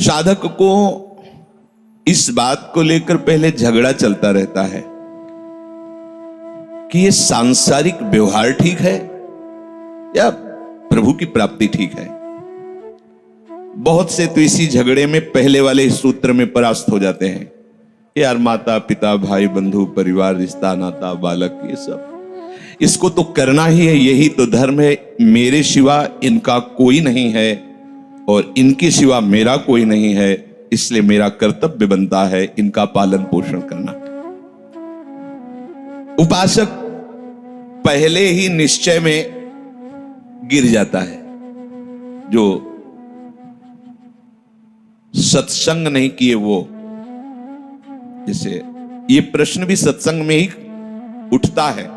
साधक को इस बात को लेकर पहले झगड़ा चलता रहता है कि ये सांसारिक व्यवहार ठीक है या प्रभु की प्राप्ति ठीक है। बहुत से तो इसी झगड़े में पहले वाले सूत्र में परास्त हो जाते हैं। यार माता पिता भाई बंधु परिवार रिश्ता नाता बालक ये सब इसको तो करना ही है, यही तो धर्म है। मेरे सिवा इनका कोई नहीं है और इनके सिवा मेरा कोई नहीं है, इसलिए मेरा कर्तव्य बनता है इनका पालन पोषण करना। उपासक पहले ही निश्चय में गिर जाता है। जो सत्संग नहीं किए वो, जैसे ये प्रश्न भी सत्संग में ही उठता है।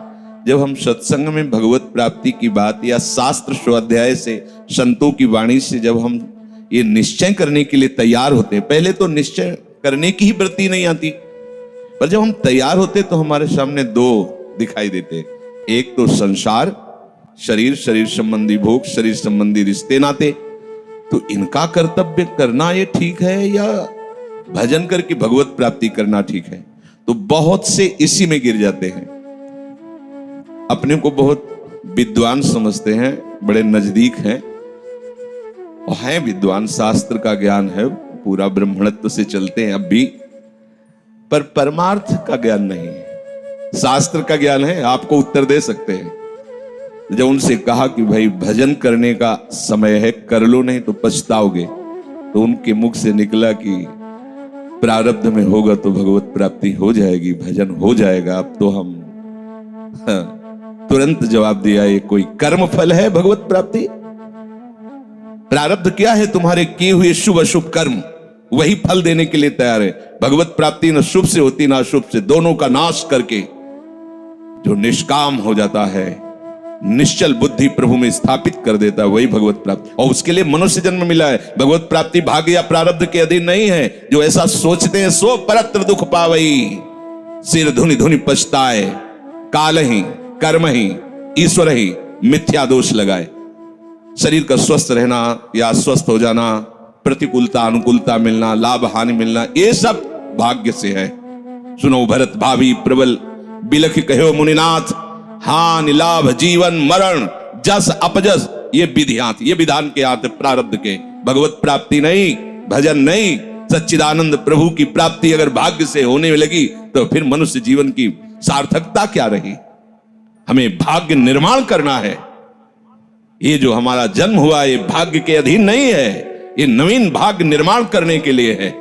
जब हम सत्संग में भगवत प्राप्ति की बात या शास्त्र स्वाध्याय से संतों की वाणी से जब हम ये निश्चय करने के लिए तैयार होते हैं, पहले तो निश्चय करने की ही वृत्ति नहीं आती, पर जब हम तैयार होते तो हमारे सामने दो दिखाई देते। एक तो संसार, शरीर, शरीर संबंधी भोग, शरीर संबंधी रिश्ते नाते, तो इनका कर्तव्य करना ये ठीक है या भजन करके भगवत प्राप्ति करना ठीक है। तो बहुत से इसी में गिर जाते हैं। अपने को बहुत विद्वान समझते हैं, बड़े नजदीक हैं और हैं विद्वान, शास्त्र का ज्ञान है, पूरा ब्राह्मणत्व से चलते हैं अब भी, पर परमार्थ का ज्ञान नहीं है। शास्त्र का ज्ञान है, आपको उत्तर दे सकते हैं। जब उनसे कहा कि भाई भजन करने का समय है, कर लो नहीं तो पछताओगे, तो उनके मुख से निकला कि प्रारब्ध में होगा तो भगवत प्राप्ति हो जाएगी, भजन हो जाएगा। अब तो हम तुरंत जवाब दिया, ये कोई कर्म फल है भगवत प्राप्ति? प्रारब्ध क्या है? तुम्हारे किए हुए शुभ अशुभ कर्म वही फल देने के लिए तैयार है। भगवत प्राप्ति न शुभ से होती ना अशुभ से, दोनों का नाश करके जो निष्काम हो जाता है, निश्चल बुद्धि प्रभु में स्थापित कर देता है, वही भगवत प्राप्ति। और उसके लिए मनुष्य जन्म मिला है। भगवत प्राप्ति भाग्य या प्रारब्ध के अधीन नहीं है। जो ऐसा सोचते हैं सो परत्र दुख पावई, सिर धुनि धुनि पछताए, काल ही कर्म ही ईश्वर ही मिथ्या दोष लगाए। शरीर का स्वस्थ रहना या अस्वस्थ हो जाना, प्रतिकूलता अनुकूलता मिलना, लाभ हानि मिलना, ये सब भाग्य से है। सुनो भरत भावी प्रबल बिलख कहो मुनिनाथ, हानि लाभ जीवन मरण जस अपजस ये विधियात, ये विधान के हाथ प्रारब्ध के। भगवत प्राप्ति नहीं, भजन नहीं, सच्चिदानंद प्रभु की प्राप्ति अगर भाग्य से होने में लगी तो फिर मनुष्य जीवन की सार्थकता क्या रही? हमें भाग्य निर्माण करना है। ये जो हमारा जन्म हुआ ये भाग्य के अधीन नहीं है, ये नवीन भाग्य निर्माण करने के लिए है।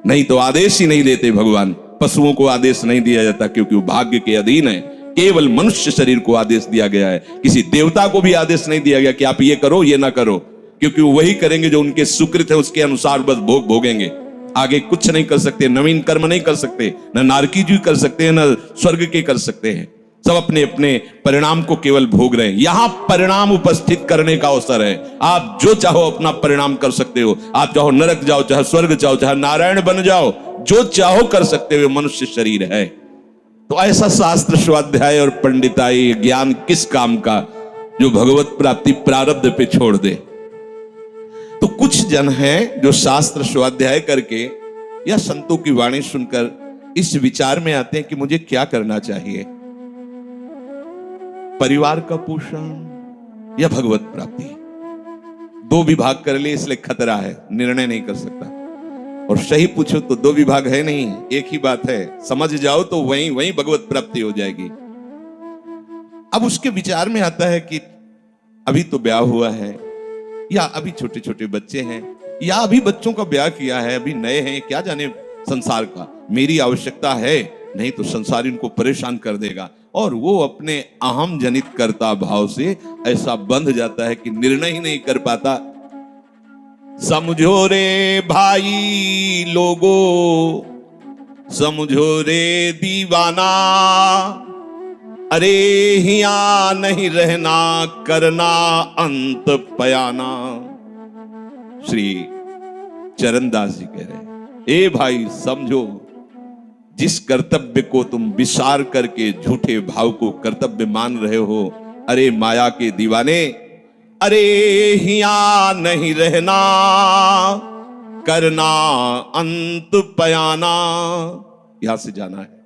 नहीं तो आदेश ही नहीं देते भगवान। पशुओं को आदेश नहीं दिया जाता क्योंकि वो भाग्य के अधीन है। केवल मनुष्य शरीर को आदेश दिया गया है। किसी देवता को भी आदेश नहीं दिया गया कि आप ये करो ये ना करो, क्योंकि वो वही करेंगे जो उनके सुकृत है, उसके अनुसार बस भोग भोगेंगे। आगे कुछ नहीं कर सकते, नवीन कर्म नहीं कर सकते, न नारकी जी कर सकते हैं न स्वर्ग के कर सकते हैं। सब अपने अपने परिणाम को केवल भोग रहे हैं। यहां परिणाम उपस्थित करने का अवसर है। आप जो चाहो अपना परिणाम कर सकते हो। आप चाहो नरक जाओ, चाहे स्वर्ग जाओ, चाहे नारायण बन जाओ, जो चाहो कर सकते हो। मनुष्य शरीर है तो ऐसा शास्त्र स्वाध्याय और पंडिताई ज्ञान किस काम का जो भगवत प्राप्ति प्रारब्ध पे छोड़ दे। तो कुछ जन हैं जो शास्त्र स्वाध्याय करके या संतों की वाणी सुनकर इस विचार में आते हैं कि मुझे क्या करना चाहिए, परिवार का पोषण या भगवत प्राप्ति। दो विभाग कर लिए इसलिए खतरा है, निर्णय नहीं कर सकता। और सही पूछो तो दो विभाग है नहीं, एक ही बात है। समझ जाओ तो वहीं वहीं भगवत प्राप्ति हो जाएगी। अब उसके विचार में आता है कि अभी तो ब्याह हुआ है, या अभी छोटे छोटे बच्चे हैं, या अभी बच्चों का ब्याह किया है, अभी नए हैं, क्या जाने संसार का। मेरी आवश्यकता है, नहीं तो संसार इनको परेशान कर देगा। और वो अपने अहम जनित कर्ता भाव से ऐसा बंध जाता है कि निर्णय ही नहीं कर पाता। समझो रे भाई लोगो, समझो रे दीवाना, अरे हिया नहीं रहना, करना अंत पयाना। श्री चरणदास जी कह रहे हैं, ए भाई समझो, जिस कर्तव्य को तुम विसार करके झूठे भाव को कर्तव्य मान रहे हो, अरे माया के दीवाने, अरे हिया नहीं रहना, करना अंत पयाना। यहां से जाना है।